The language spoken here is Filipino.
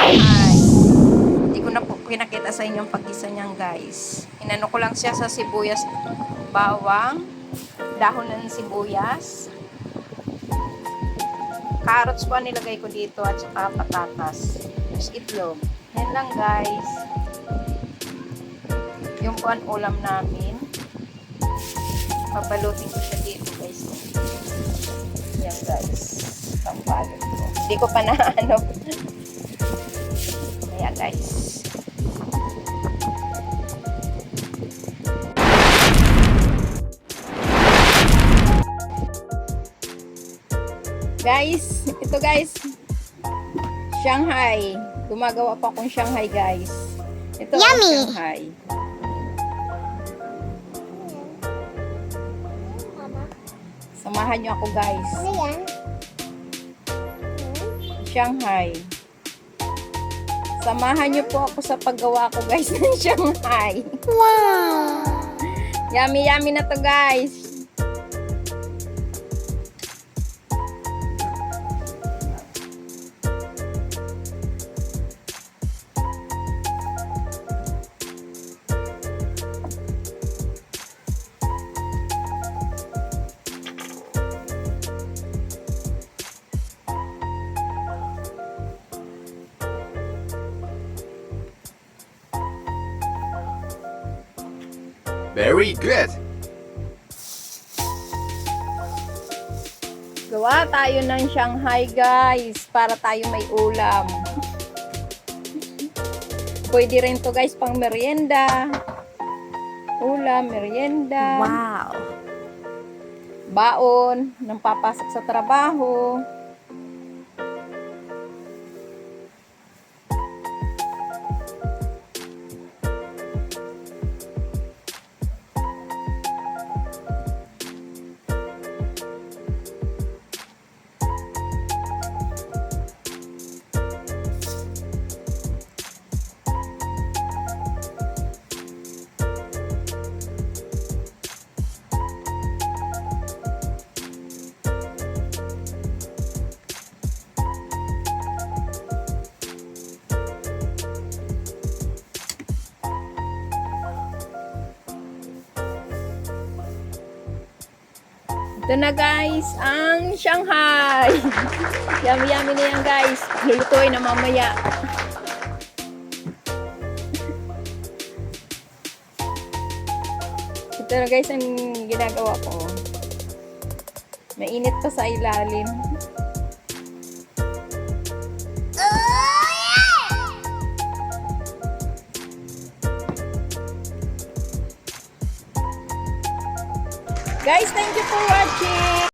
Shanghai. Hindi ko na po pinakita sa inyo ang paggisa niyan, guys. Inano ko lang siya sa sibuyas, bawang, dahon ng sibuyas, carrots po ang nilagay ko dito at saka patatas. Tapos itlog. Yan lang, guys. Yung po ang ulam namin. Pabalutin ko siya dito, guys. Yan, guys. Pambalot ko. Hindi ko pa naano. Kaya, guys. Guys, ito guys, Shanghai. Gumagawa pa akong Shanghai, guys. Ito ang Shanghai. Samahan nyo ako, guys. Ano yan? Shanghai. Samahan nyo po ako sa paggawa ko, guys, ng Shanghai. Wow! Yummy, yummy na to, guys. Very good. Gawa tayo ng Shanghai, guys, para tayo may ulam. Pwede rin to, guys, pang merienda. Ulam, merienda. Wow! Baon, nang papasok sa trabaho. Ito na, guys, ang Shanghai. Yummy, yummy na yan, guys. Lulutuin na mamaya. Ito na, guys, ang ginagawa ko. Mainit pa sa ilalim. Guys, thank you for watching.